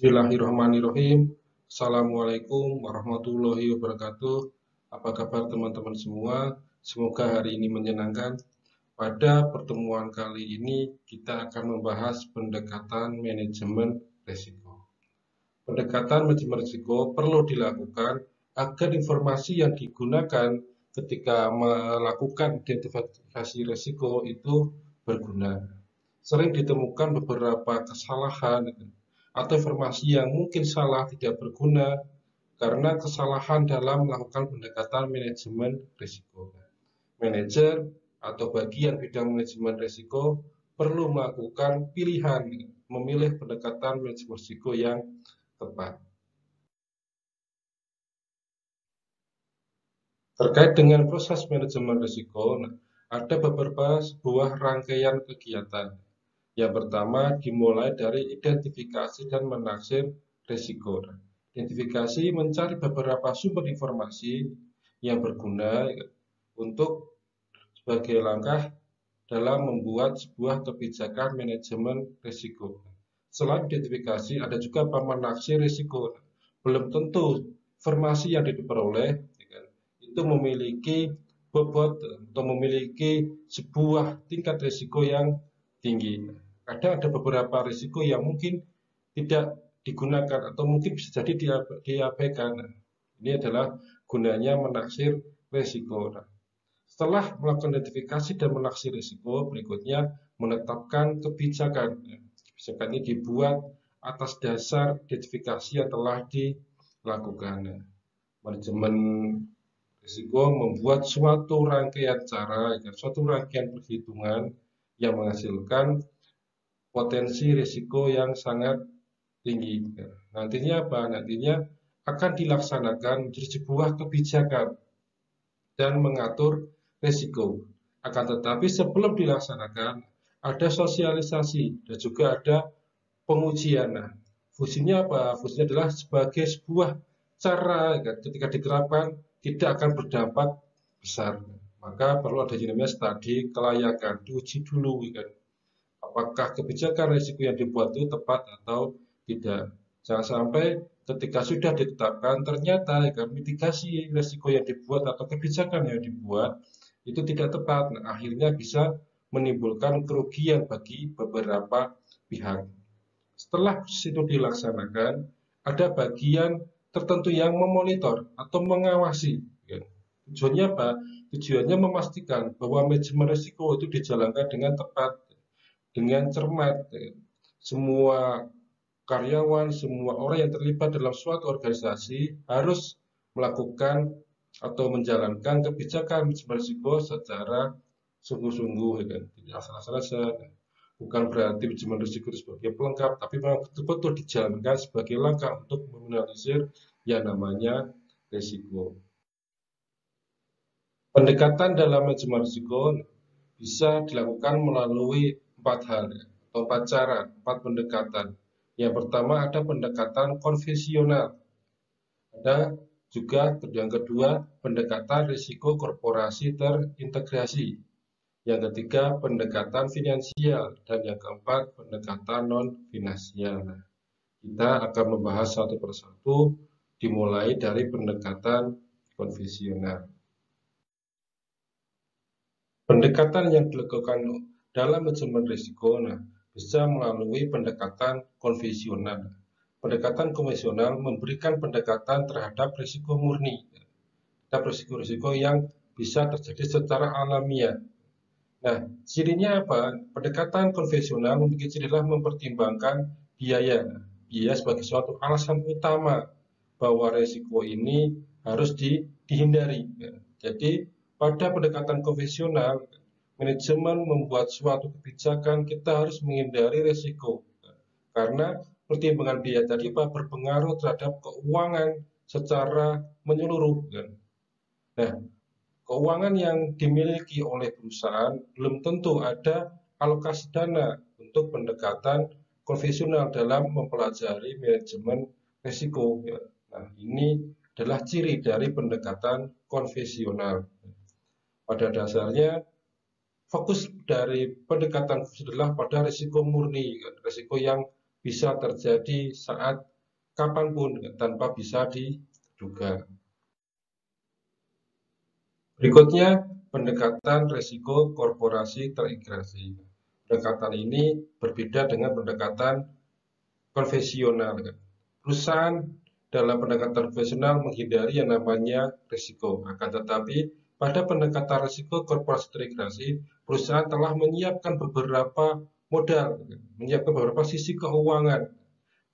Bismillahirrahmanirrahim. Assalamualaikum warahmatullahi wabarakatuh. Apa kabar teman-teman semua? Semoga hari ini menyenangkan. Pada pertemuan kali ini kita akan membahas pendekatan manajemen risiko. Pendekatan manajemen risiko perlu dilakukan agar informasi yang digunakan ketika melakukan identifikasi risiko itu berguna. Sering ditemukan beberapa kesalahan atau informasi yang mungkin salah, tidak berguna karena kesalahan dalam melakukan pendekatan manajemen risiko. Manajer atau bagian bidang manajemen risiko perlu melakukan pilihan memilih pendekatan manajemen risiko yang tepat. Terkait dengan proses manajemen risiko, ada beberapa sebuah rangkaian kegiatan. Yang pertama dimulai dari identifikasi dan menaksir risiko. Identifikasi mencari beberapa sumber informasi yang berguna untuk sebagai langkah dalam membuat sebuah kebijakan manajemen risiko. Selain identifikasi, ada juga menaksir risiko. Belum tentu informasi yang diperoleh itu memiliki bobot atau memiliki sebuah tingkat risiko yang tinggi. Kadang ada beberapa risiko yang mungkin tidak digunakan atau mungkin bisa jadi diabaikan. Ini adalah gunanya menaksir risiko. Setelah melakukan identifikasi dan menaksir risiko, berikutnya menetapkan kebijakan. Kebijakan ini dibuat atas dasar identifikasi yang telah dilakukan. Manajemen risiko membuat suatu rangkaian cara, suatu rangkaian perhitungan yang menghasilkan potensi risiko yang sangat tinggi. Nantinya apa? Nantinya akan dilaksanakan menjadi sebuah kebijakan dan mengatur risiko. Akan tetapi sebelum dilaksanakan, ada sosialisasi dan juga ada pengujian. Nah, fungsinya apa? Fungsinya adalah sebagai sebuah cara ketika diterapkan tidak akan berdampak besar. Maka perlu ada namanya studi kelayakan, diuji dulu apakah kebijakan risiko yang dibuat itu tepat atau tidak. Jangan sampai ketika sudah ditetapkan ternyata mitigasi risiko yang dibuat atau kebijakan yang dibuat itu tidak tepat. Nah, akhirnya bisa menimbulkan kerugian bagi beberapa pihak. Setelah proses itu dilaksanakan, ada bagian tertentu yang memonitor atau mengawasi. Tujuannya apa? Tujuannya memastikan bahwa manajemen risiko itu dijalankan dengan tepat, dengan cermat. Semua karyawan, semua orang yang terlibat dalam suatu organisasi harus melakukan atau menjalankan kebijakan manajemen risiko secara sungguh-sungguh, tidak asal-asalan saja. Bukan berarti manajemen risiko itu sebagai pelengkap, tapi memang betul-betul dijalankan sebagai langkah untuk meminimalisir yang namanya risiko. Pendekatan dalam manajemen risiko bisa dilakukan melalui 4 hal atau 4 cara, 4 pendekatan. Yang pertama ada pendekatan konvensional. Ada juga yang kedua pendekatan risiko korporasi terintegrasi. Yang ketiga pendekatan finansial dan yang keempat pendekatan non-finansial. Kita akan membahas satu persatu dimulai dari pendekatan konvensional. Pendekatan yang dilakukan dalam manajemen risiko bisa melalui pendekatan konvensional. Pendekatan konvensional memberikan pendekatan terhadap risiko murni, terhadap risiko-risiko yang bisa terjadi secara alamiah. Nah, cirinya apa? Pendekatan konvensional memiliki ciri adalah mempertimbangkan biaya. Biaya sebagai suatu alasan utama bahwa risiko ini harus dihindari. Jadi, pada pendekatan konvensional, manajemen membuat suatu kebijakan kita harus menghindari risiko. Karena pertimbangan biaya tadi berpengaruh terhadap keuangan secara menyeluruh. Nah, keuangan yang dimiliki oleh perusahaan belum tentu ada alokasi dana untuk pendekatan konvensional dalam mempelajari manajemen risiko. Nah, ini adalah ciri dari pendekatan konvensional. Pada dasarnya, fokus dari pendekatan adalah pada risiko murni, risiko yang bisa terjadi saat kapanpun tanpa bisa diduga. Berikutnya, pendekatan risiko korporasi terintegrasi. Pendekatan ini berbeda dengan pendekatan konvensional. Perusahaan dalam pendekatan konvensional menghindari yang namanya risiko. Akan tetapi, pada pendekatan risiko korporasi terintegrasi, perusahaan telah menyiapkan beberapa modal, menyiapkan beberapa sisi keuangan.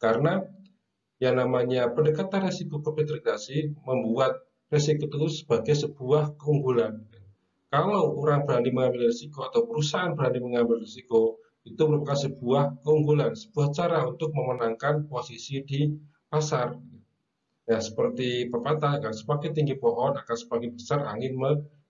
Karena yang namanya pendekatan risiko korporasi terintegrasi membuat risiko itu sebagai sebuah keunggulan. Kalau orang berani mengambil risiko atau perusahaan berani mengambil risiko, itu merupakan sebuah keunggulan, sebuah cara untuk memenangkan posisi di pasar. Ya, seperti pepatah, kan, semakin tinggi pohon akan semakin besar angin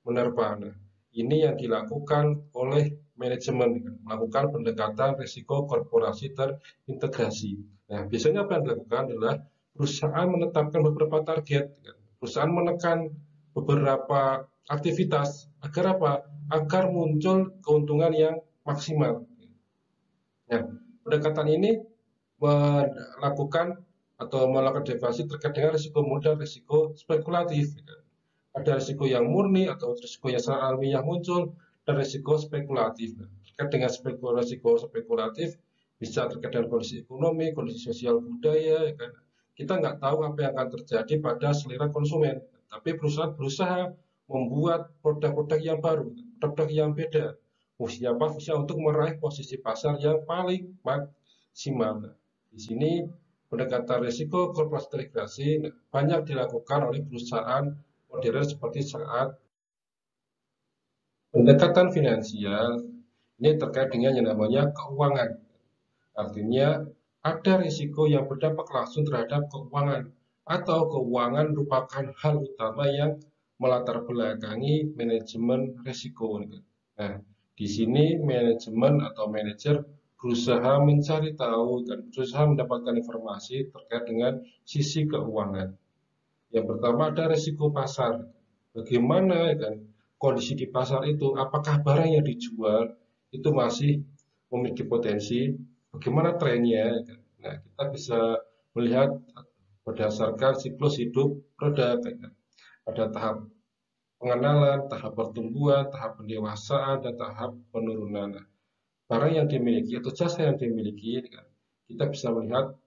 menerpa. Nah, ini yang dilakukan oleh manajemen, kan, melakukan pendekatan risiko korporasi terintegrasi. Nah, biasanya apa yang dilakukan adalah perusahaan menetapkan beberapa target, kan. Perusahaan menekan beberapa aktivitas agar apa? Agar muncul keuntungan yang maksimal. Nah, pendekatan ini melakukan atau melakukan definisi terkait dengan risiko modal, risiko spekulatif. Ada risiko yang murni atau risiko yang secara alamiah muncul dan risiko spekulatif. Terkait dengan risiko spekulatif bisa terkait dengan kondisi ekonomi, kondisi sosial budaya. Kita nggak tahu apa yang akan terjadi pada selera konsumen, tapi perusahaan berusaha membuat produk-produk yang baru, produk yang beda. Fungsinya apa? Fungsinya untuk meraih posisi pasar yang paling maksimal. Di sini pendekatan risiko korporasi terintegrasi banyak dilakukan oleh perusahaan modern seperti saat pendekatan finansial ini terkait dengan yang namanya keuangan. Artinya ada risiko yang berdampak langsung terhadap keuangan atau keuangan merupakan hal utama yang melatar belakangi manajemen risiko. Nah, di sini manajemen atau manajer berusaha mencari tahu dan berusaha mendapatkan informasi terkait dengan sisi keuangan. Yang pertama ada risiko pasar. Bagaimana kan kondisi di pasar itu? Apakah barang yang dijual itu masih memiliki potensi? Bagaimana trennya? Nah, kita bisa melihat berdasarkan siklus hidup produk. Ada tahap pengenalan, tahap pertumbuhan, tahap pendewasaan, dan tahap penurunan. Barang yang dimiliki atau jasa yang dimiliki, kita bisa melihat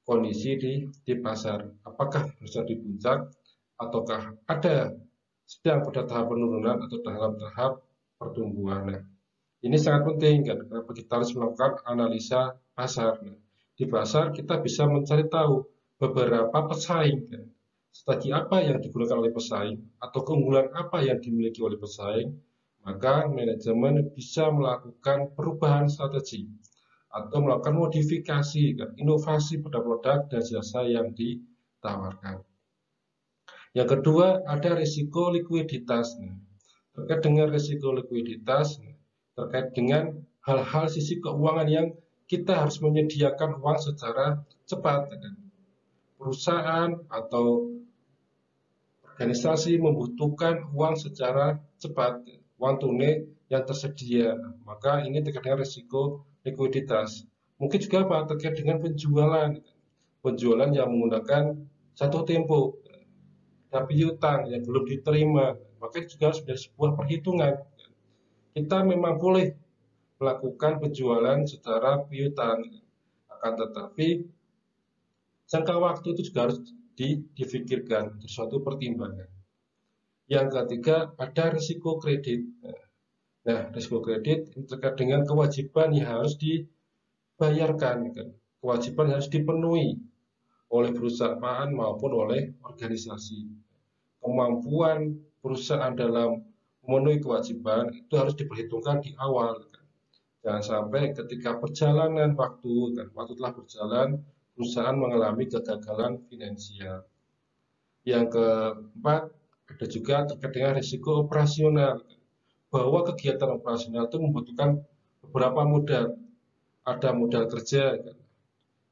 kondisi di pasar. Apakah bisa di puncak ataukah ada sedang pada tahap penurunan atau dalam tahap pertumbuhan. Nah, ini sangat penting kan, karena kita harus melakukan analisa pasar. Nah, di pasar kita bisa mencari tahu beberapa pesaing, kan. Strategi apa yang digunakan oleh pesaing atau keunggulan apa yang dimiliki oleh pesaing, maka manajemen bisa melakukan perubahan strategi atau melakukan modifikasi, kan, inovasi pada produk dan jasa yang ditawarkan. Yang kedua, ada risiko likuiditas. Terkait dengan risiko likuiditas, terkait dengan hal-hal sisi keuangan yang kita harus menyediakan uang secara cepat. Perusahaan atau organisasi membutuhkan uang secara cepat, uang tunai yang tersedia. Maka ini terkait dengan risiko likuiditas. Mungkin juga apa? Terkait dengan penjualan. Penjualan yang menggunakan jatuh tempo, tapi piutang yang belum diterima, maka juga harus menjadi sebuah perhitungan. Kita memang boleh melakukan penjualan secara piutang, akan tetapi jangka waktu itu juga harus difikirkan, suatu pertimbangan. Yang ketiga, ada risiko kredit. Nah, risiko kredit terkait dengan kewajiban yang harus dibayarkan, kewajiban yang harus dipenuhi oleh perusahaan maupun oleh organisasi. Kemampuan perusahaan dalam memenuhi kewajiban itu harus diperhitungkan di awal. Jangan sampai ketika perjalanan waktu telah berjalan, perusahaan mengalami kegagalan finansial. Yang keempat, ada juga terkait dengan risiko operasional, bahwa kegiatan operasional itu membutuhkan beberapa modal. Ada modal kerja,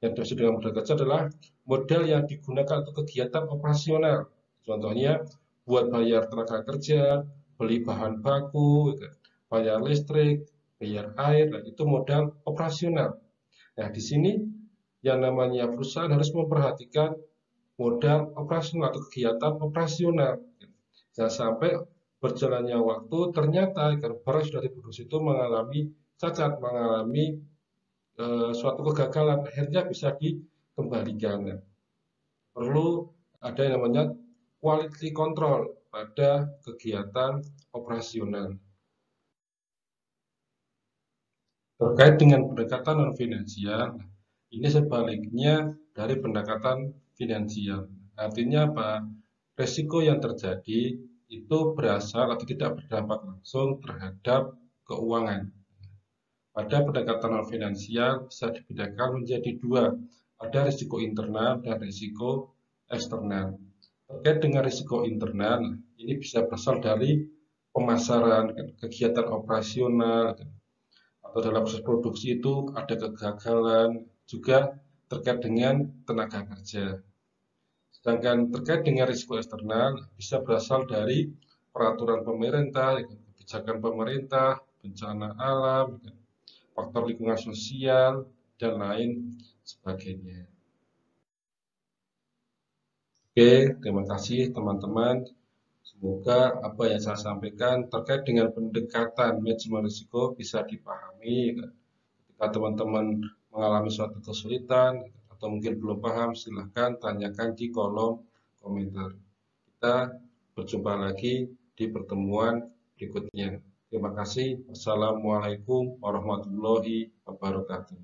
yang dimaksud dengan modal kerja adalah modal yang digunakan untuk kegiatan operasional. Contohnya buat bayar tenaga kerja, beli bahan baku, bayar listrik, bayar air, itu modal operasional. Nah, di sini Yang namanya perusahaan harus memperhatikan modal operasional atau kegiatan operasional. Jangan sampai berjalannya waktu ternyata barang sudah diproduksi itu mengalami cacat, mengalami suatu kegagalan, akhirnya bisa dikembalikan. Perlu ada yang namanya quality control pada kegiatan operasional. Terkait dengan pendekatan non-finansial, ini sebaliknya dari pendekatan finansial. Artinya apa? Risiko yang terjadi itu berasal atau tidak berdampak langsung terhadap keuangan. Pada pendekatan non-finansial bisa dibedakan menjadi dua, ada risiko internal dan risiko eksternal. Terkait dengan risiko internal, ini bisa berasal dari pemasaran, kegiatan operasional, atau dalam proses produksi itu ada kegagalan, juga terkait dengan tenaga kerja. Sedangkan terkait dengan risiko eksternal bisa berasal dari peraturan pemerintah, kebijakan pemerintah, bencana alam, faktor lingkungan sosial, dan lain sebagainya. Oke, terima kasih teman-teman. Semoga apa yang saya sampaikan terkait dengan pendekatan manajemen risiko bisa dipahami. Jika teman-teman mengalami suatu kesulitan atau mungkin belum paham, silahkan tanyakan di kolom komentar. Kita berjumpa lagi di pertemuan berikutnya. Terima kasih. Wassalamualaikum warahmatullahi wabarakatuh.